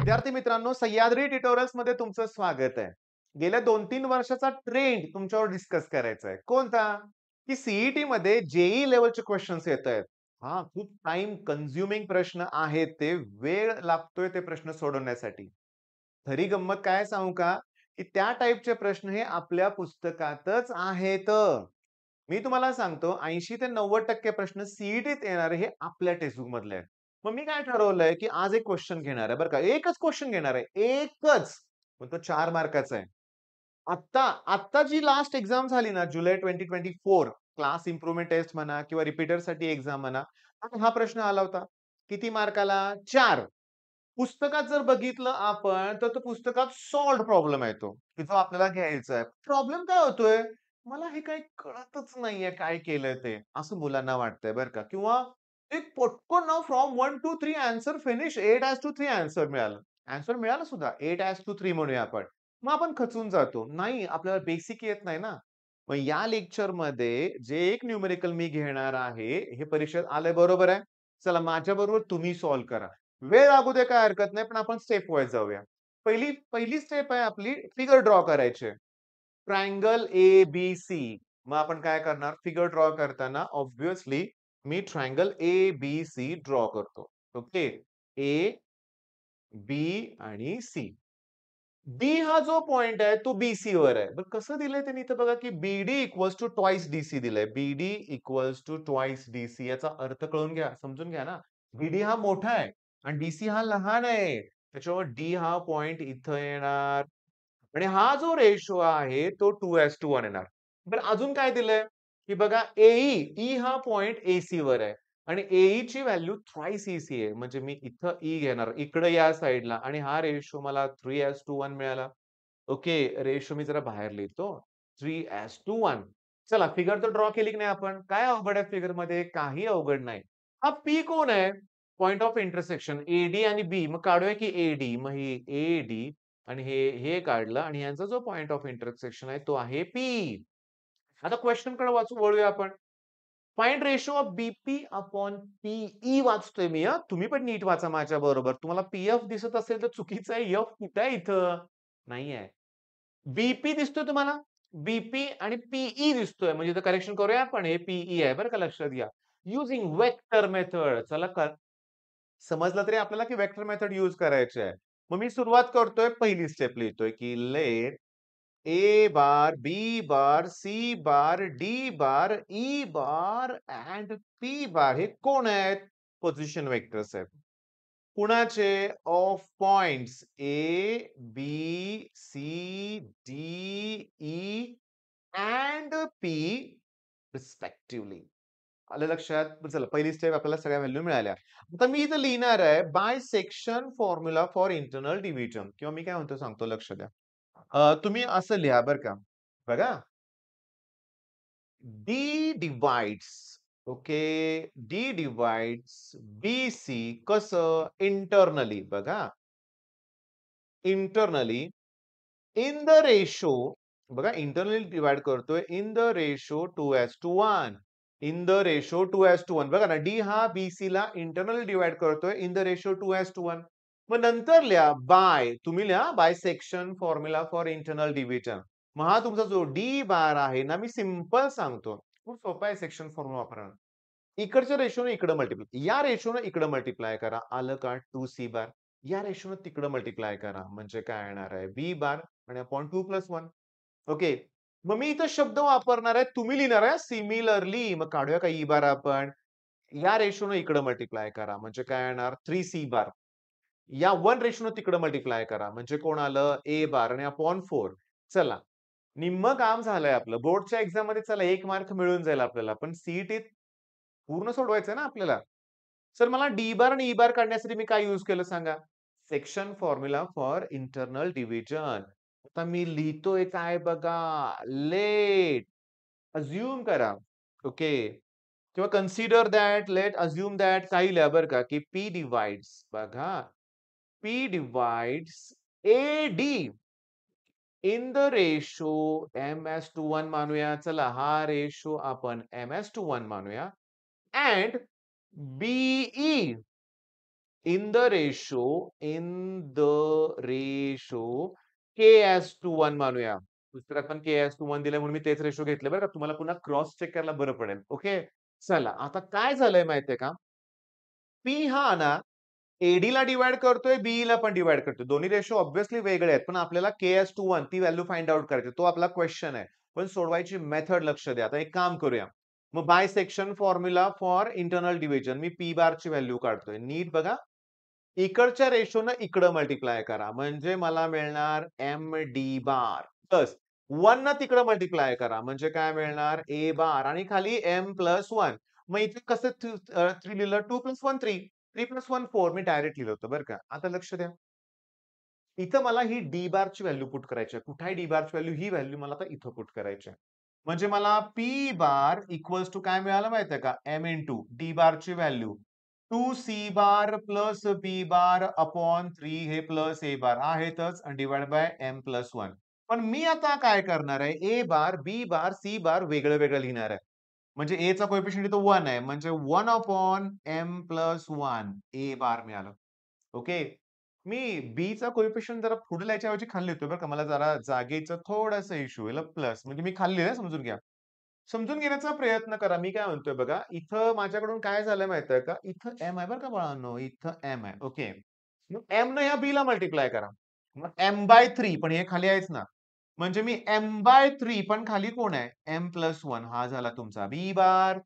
विद्यार्थी मित्रांनो, सह्याद्री ट्युटोरियल्स मध्ये तुमचं स्वागत आहे. गेल्या 2-3 वर्षाचा ट्रेंड तुमच्यावर डिस्कस करायचा आहे. कोणता? की सीईटी मध्ये जेईई लेव्हलचे क्वेश्चन्स येतायत. हां, खूप टाईम कन्झ्युमिंग प्रश्न आहेत ते. वेळ लागतोय ते प्रश्न सोडवण्यासाठी. खरी गंमत काय सांगू का? की त्या टाइपचे प्रश्न हे आपल्या पुस्तकातच आहेत. मी तुम्हाला सांगतो 80 ते 90% प्रश्न सीईटीत येणारे हे आपल्या टेक्स्टबुक मधले आहेत. मग मी काय ठरवलंय, की आज एक क्वेश्चन घेणार आहे बरं का. एकच क्वेश्चन घेणार आहे. एकच. पण तो 4 मार्काचा आहे. आत्ता आत्ता जी लास्ट एक्झाम झाली ना जुलै 2024 क्लास इम्प्रुव्हमेंट टेस्ट म्हणा किंवा रिपीटरसाठी एक्झाम म्हणा. आता हा प्रश्न आला होता. किती मार्काला? 4. पुस्तकात जर बघितलं आपण, तर तो पुस्तकात सॉल्व्हड प्रॉब्लेम आहे तो, की जो आपल्याला घ्यायचा आहे. प्रॉब्लेम काय होतोय? मला हे काही कळतच नाहीये काय केलंय ते, असं मुलांना वाटतंय बरं का. किंवा एक पटकन ना from 1 to 3 answer finish 8 as to 3 answer मिळालं. आन्सर मिळालं सुद्धा 8 ॲज टू 3 म्हणूया आपण. मग आपण खचून जातो. नाही, आपल्याला बेसिक येत नाही ना. मग या लेक्चरमध्ये जे एक न्यूमेरिकल मी घेणार आहे, हे परीक्षेत आलंय बरोबर आहे. चला माझ्याबरोबर तुम्ही सॉल्व्ह करा. वेळ लागू दे काही हरकत नाही, पण आपण स्टेप वाईज जाऊया. पहिली पहिली स्टेप आहे आपली फिगर ड्रॉ करायची आहे. Triangle A B C. मग आपण काय करणार? फिगर ड्रॉ करताना ऑब्व्हियसली मी ट्रायंगल ए-बी-सी ड्रॉ करतो. ओके. ए, बी आणि सी. बी हा जो पॉइंट आहे तो बीसी वर आहे. बरं कसं दिलंय त्यांनी इथं बघा, की बीडी इक्वल्स टू ट्वाइस डीसी दिलंय. बीडी इक्वल्स टू ट्वाइस डीसी याचा अर्थ कळून घ्या, समजून घ्या ना. बीडी हा मोठा आहे आणि डीसी हा लहान आहे. त्याच्यामुळे डी हा पॉइंट इथं येणार आणि हा जो रेशो आहे तो 2:1 येणार. बरं अजून काय दिलंय, की बघा एई, ई हा पॉइंट एसी वर आहे आणि एई ची व्हॅल्यू थ्राइस ईसी आहे. म्हणजे मी इथं ई घेणार, इकडे या साइडला आणि हा रेशो मला 3:1 मिळाला. ओके, रेशो मी जरा बाहेर लिहितो. 3:1. चला फिगर तर ड्रॉ केली की नाही आपण? काय अवघड आहे फिगरमध्ये? काही अवघड नाही. हा पी कोण आहे? पॉइंट ऑफ इंटरसेक्शन एडी आणि बी. मग काढूया की एडी. मग ही एडी आणि हे काढलं आणि यांचा जो पॉइंट ऑफ इंटरसेक्शन आहे तो आहे पी. आता क्वेश्चनकडे वळूया आपण. Find ratio of BP upon PE वाचतोय मी हां. तुम्ही पण नीट वाचा माझ्याबरोबर. तुम्हाला पीएफ दिसत असेल तर चुकीचं आहे. एफ कुठे आहे इथं? नाहीये. बीपी दिसतोय तुम्हाला? बीपी आणि पीई दिसतोय. म्हणजे इथं करेक्शन करूया आपण. हे पीई आहे बरं का लक्षात घ्या. Using vector method. चला समजलं तरी आपल्याला की वेक्टर मेथड यूज करायची आहे. मग मी सुरुवात करतोय पहिली स्टेप लिहितोय की let A bar, B bar, C bar, D bar, E bar and P bar हे कोण आहेत? पोझिशन वेक्टर्स आहेत. कुणाचे? Of points A, B, C, D, E and P respectively. आलं लक्षात? चला पहिली स्टेप आपल्याला सगळ्या व्हॅल्यू मिळाल्या. आता मी इथं लिहिणार आहे bye section formula for internal division किंवा मी काय म्हणतो सांगतो लक्ष द्या. तुम्ही असं लिहा बरं का. बघा. D divides okay. D divides BC कसं? इंटरनली बघा. इंटरनली इन द रेशो बघा इंटरनली डिव्हाइड करतोय in the ratio 2:1. In the ratio 2:1 बघा ना डी हा बीसी ला इंटरनली डिव्हाइड करतोय इन द रेशो 2:1. मग नंतर लिहा बाय तुम्ही लिहा by section formula for internal division. मग हा तुमचा जो डी बार आहे ना मी सिंपल सांगतो. खूप सोपा आहे सेक्शन फॉर्म्युला वापरणं. इकडच्या रेशोने इकडं मल्टिप्लाय या रेशोने इकडं मल्टिप्लाय करा. आलं का 2 सी बार. या रेशोने तिकडं मल्टिप्लाय करा. म्हणजे काय येणार आहे? बी बार आणि अपॉन 2+1. ओके. मग मी इथं शब्द वापरणार आहे. तुम्ही लिहिणार आहे सिमिलरली. मग काढूया का ई बार आपण. या रेशोने इकडं मल्टिप्लाय करा. म्हणजे काय येणार? 3 सी बार. या 1 रेशोने तिकडं मल्टिप्लाय करा. म्हणजे कोण आलं? ए बार आणि अपॉन 4. चला. निम्मं काम झालंय आपलं. बोर्डच्या एक्झाममध्ये चला 1 मार्क मिळून जाईल आपल्याला. पण सीईटीत पूर्ण सोडवायचंय ना आपल्याला. सर मला डी बार आणि ई बार काढण्यासाठी मी काय यूज केलं सांगा? Section formula for internal division. आता मी लिहितोय काय बघा. लेट अझ्युम करा. ओके. किंवा consider that, let assume that काही लिहा बरं का, की पी डिव्हाइड्स बघा. P divides AD in the ratio एम:1 मानूया. चला हा रेशो आपण एम:1 मानूया. And BE in the ratio k:1 मानूया. पुस्तकात पण k:1 दिलंय म्हणून मी तेच रेशो घेतले बरं का. तुम्हाला पुन्हा क्रॉस चेक करायला बरं पडेल. ओके. चला आता काय झालंय माहितीये का? पी हा ना एडीला डिव्हाईड करतोय, बीईला पण डिव्हाईड करतोय. दोन्ही रेशो ऑब्व्हियसली वेगळे आहेत. पण आपल्याला k:1 ती व्हॅल्यू फाइंड आउट करायची. तो आपला क्वेश्चन आहे. पण सोडवायची मेथड लक्ष द्या. आता एक काम करूया. मग bye section formula for internal division me P बारची व्हॅल्यू काढतोय. नीट बघा. इकडच्या रेशोनं इकडं मल्टिप्लाय करा. म्हणजे मला मिळणार एम-डी बार प्लस 1 न तिकडं मल्टिप्लाय करा. म्हणजे काय मिळणार ए बार आणि खाली m+1. मग इथे कसं 3 लिहिलं 2 + 1 3. 3 + 1 4 मी डायरेक्ट लिहिलं होतं बरं का. आता लक्ष द्या. इथं मला ही डी बारची व्हॅल्यू पुट करायची आहे. कुठे आहे डी बारची व्हॅल्यू? ही व्हॅल्यू मला आता इथं पुट करायची आहे. म्हणजे मला पी बार इक्वल्स टू काय मिळालं माहिती आहे का? एम इंटू डी बारची value 2 C bar plus B bar upon 3 हे प्लस ए बार आहेतच आणि डिवाइड बाय m+1. पण मी आता काय करणार आहे? ए बार, बी बार, सी बार वेगळं-वेगळं लिहिणार आहे. म्हणजे ए चा कोएफिशियंट इथं 1 आहे. म्हणजे 1 अपॉन m+1 ए बार मिळालं. ओके. मी बीचा कोएफिशियंट जरा पुढे लिहायच्या ऐवजी खाली लिहितोय बरं का. मला जरा जागेचा थोडासा इश्यू आहे. प्लस म्हणजे मी खाली लिहिलंय समजून घ्या. समजून घेण्याचा प्रयत्न करा. मी काय म्हणतोय बघा, इथं माझ्याकडून काय झालंय माहितीये का? इथं एम आहे बरं का बाळांनो. इथं एम आहे. ओके. मग एम न या बीला मल्टिप्लाय करा. मग m/3 पण हे खाली आहेच ना. म्हणजे मी m/3 पण खाली कोण आहे? m+1 हा झाला तुमचा बी बार.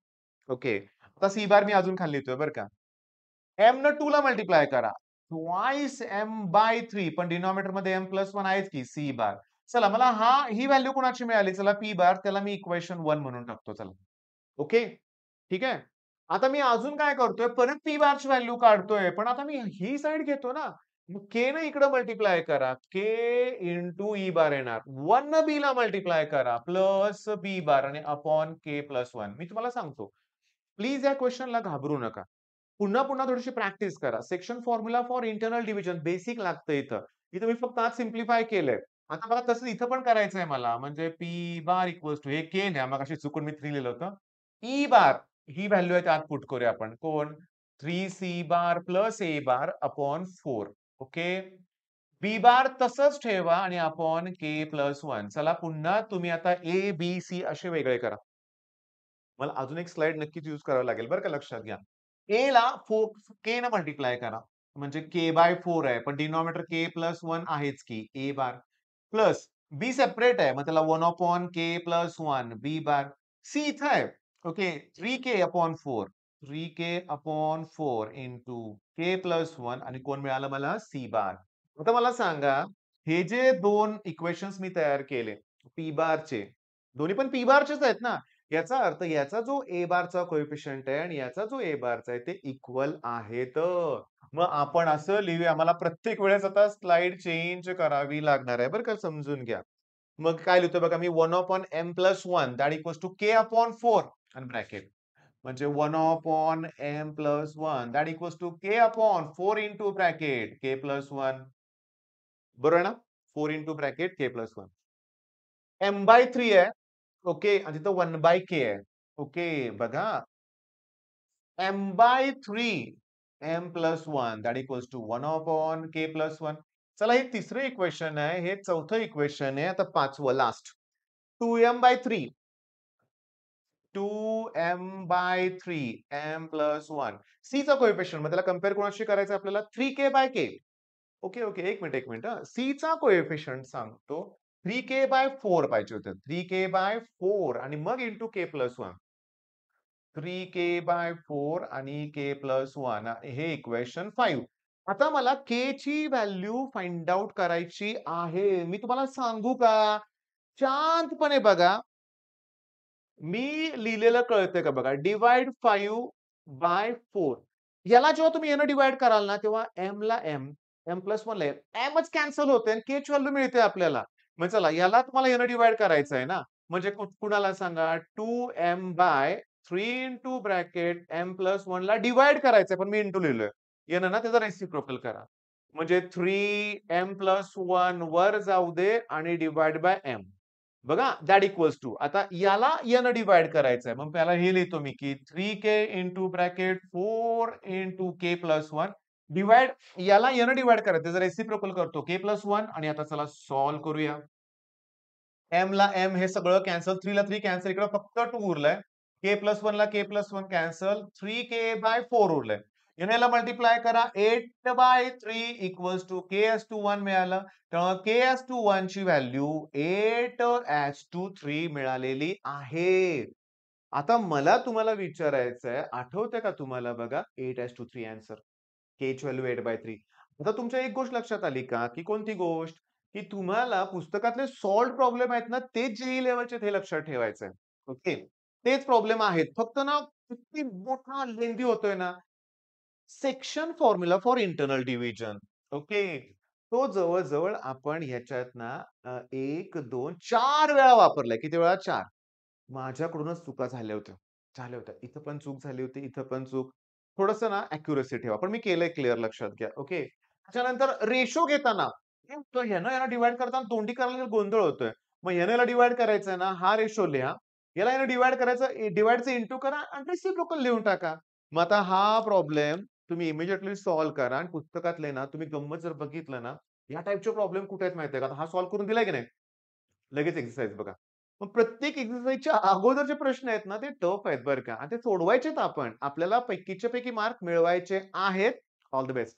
ओके. आता सी बार मी अजून खाली लिहितोय बरं का. m न 2 ला मल्टिप्लाय करा. ट्वाइस m/3 पण डिनॉमिनेटर मध्ये m+1 आहेच की सी बार. चला मला ही व्हॅल्यू कोणाची मिळाली? चला पी बार त्याला मी इक्वेशन 1 म्हणून टाकतो चला. ओके. ठीक आहे. आता मी अजून काय करतोय? परत पी बारची व्हॅल्यू काढतोय. पण आता मी ही साइड घेतो ना. मग के न इकडे मल्टिप्लाय करा. के इंटू ई बार येणार. 1 न बी ला मल्टिप्लाय करा. प्लस बी बार आणि अपॉन k+1. मी तुम्हाला सांगतो. प्लीज या क्वेश्चनला घाबरू नका. पुन्हा-पुन्हा थोडीशी प्रॅक्टिस करा. Section formula for internal division basic लागतं इथं. इथं मी फक्त आज सिम्प्लिफाय केलंय. आता बघा तसं इथं पण करायचंय मला. म्हणजे पी बार इक्वल्स टू हे के घ्या. मगाशी चुकून मी 3 लिहिलं होतं. ई बार ही व्हॅल्यू आहे त्यात पुट करूया आपण. कोण? 3 C bar plus A bar upon 4. Okay. B bar तसंच ठेवा आणि अपॉन k+1. चला पुन्हा तुम्ही आता ए, बी, सी असे वेगळे करा. मला अजून एक स्लाइड नक्कीच यूज करावं लागेल बरं का लक्षात घ्या. ए ला के ने मल्टिप्लाय करा. म्हणजे k/4 आहे. पण डिनॉमिनेटर k+1 आहेच की ए बार प्लस बी सेपरेट आहे. मग त्याला 1/k+1 बी बार. सी इथं आहे. Okay. 3k/4. 3k/4 into k+1 आणि कोण मिळालं मला? सी बार. आता मला सांगा, हे जे 2 इक्वेशन्स मी तयार केले, पी बारचे, दोन्ही पण पी बारचेच आहेत ना. याचा अर्थ याचा जो ए बारचा कोएफिशियंट आहे आणि याचा जो ए बारचा आहे ते इक्वल आहेत. मग आपण असं लिहूया. मला प्रत्येक वेळेस आता स्लाइड चेंज करावी लागणार आहे बरं का समजून घ्या. मग काय लिहितोय बघा मी 1/m+1 that equals to k/4 आणि ब्रॅकेट. म्हणजे 1/m+1 that equals to k/4 into bracket k+1. बरोबर आहे ना? 4 इंटू ब्रॅकेट k+1. m/3 आहे. ओके. आणि तिथं 1/k आहे. ओके. बघा m/3 m+1 that equals to 1/k+1. चला हे तिसरं इक्वेशन आहे. हे चौथं इक्वेशन आहे. आता पाचवं लास्ट. 2m/3 m+1 सी चा कोएफिशियंट मग त्याला कंपेअर कोणाशी करायचं आपल्याला 3k/k. Okay, okay. एक मिनिट, एक मिनिट हां. सी चा कोएफिशियंट सांगतो. 3k/4 पाहिजे होतं. 3k/4 आणि मग इंटू k+1. 3k/4 आणि k+1 हे इक्वेशन 5. आता मला k ची व्हॅल्यू फाइंड आउट करायची आहे. मी तुम्हाला सांगू का? शांतपणे बघा. मी लिहिलेलं कळतंय का बघा. डिव्हाइड 5/4. याला जेव्हा तुम्ही यानं डिव्हाइड कराल ना, तेव्हा m ला m, m+1 ला mच कॅन्सल होते आणि k ची व्हॅल्यू मिळते आपल्याला. मग चला याला तुम्हाला यानं डिव्हाइड करायचं आहे ना. म्हणजे कुणाला सांगा 2m/3 इंटू ब्रॅकेट m+1 ला डिव्हाइड करायचंय, पण मी इंटू लिहिलंय. यानं ना त्याचा रेसिप्रोकल करा. म्हणजे 3m+1 वर जाऊ दे आणि डिव्हाइड बाय m. बघा दॅट इक्वल्स टू आता याला यानं डिव्हाइड करायचंय. मग त्याला हे लिहितो मी की 3k into bracket 4 into k+1 divide याला यानं डिव्हाइड करायचं. जर रेसिप्रोकल करतो k+1 आणि आता चला सॉल्व्ह करूया. m ला m हे सगळं कॅन्सल, 3 ला 3 कॅन्सल. इकडे फक्त 2 उरलंय. k+1 ला k+1 कॅन्सल. 3k/4 उरलंय. याने याला मल्टिप्लाय करा. 8/3 इक्वल्स टू k/1 मिळालं. तेव्हा k/1 ची व्हॅल्यू 8/3 मिळालेली आहे. आता मला तुम्हाला विचारायचंय, आठवतंय का तुम्हाला बघा 8/3 आन्सर? k ची व्हॅल्यू 8/3. आता तुमच्या एक गोष्ट लक्षात आली का? की कोणती गोष्ट? की तुम्हाला पुस्तकातले सॉल्व्हड प्रॉब्लेम आहेत ना, तेच जेईई लेव्हलचे हे लक्षात ठेवायचंय. ओके. तेच प्रॉब्लेम आहेत. फक्त ना किती मोठा लेंदी होतोय ना, section formula for internal division. Okay. तो जवळ-जवळ आपण ह्याच्यात ना 1, 2, 4 वेळा वापरलाय. किती वेळा? 4. माझ्याकडूनच चुका झाल्या होत्या. झाल्या होत्या. इथं पण चूक झाली होती, इथं पण चूक. थोडंसं ना ॲक्युरसी ठेवा. पण मी केलंय क्लिअर लक्षात घ्या. ओके. त्याच्यानंतर रेशो घेताना तो ह्यानं याला डिव्हाईड करताना तोंडी करायला गोंधळ होतोय. मग ह्यानं याला डिव्हाईड करायचंय ना, हा रेशो लिहा. याला यानं डिव्हाईड करायचं, डिव्हाईडचं इंटू करा आणि रेसिप्रोकल लिहून टाका. मग आता हा प्रॉब्लेम तुम्ही इमिडिएटली सॉल्व्ह करा आणि पुस्तकातले ना तुम्ही गंमत जर बघितलं ना, या टाइपचे प्रॉब्लेम कुठे आहेत माहिती आहे का? आता हा सॉल्व्ह करून दिलाय की नाही? लगेच एक्सरसाइज बघा. मग प्रत्येक एक्सरसाइजच्या अगोदरचे प्रश्न आहेत ना, ते टफ आहेत बरं का आणि ते सोडवायचेत आपण. आपल्याला पैकीच्या पैकी मार्क मिळवायचे आहेत. All the best.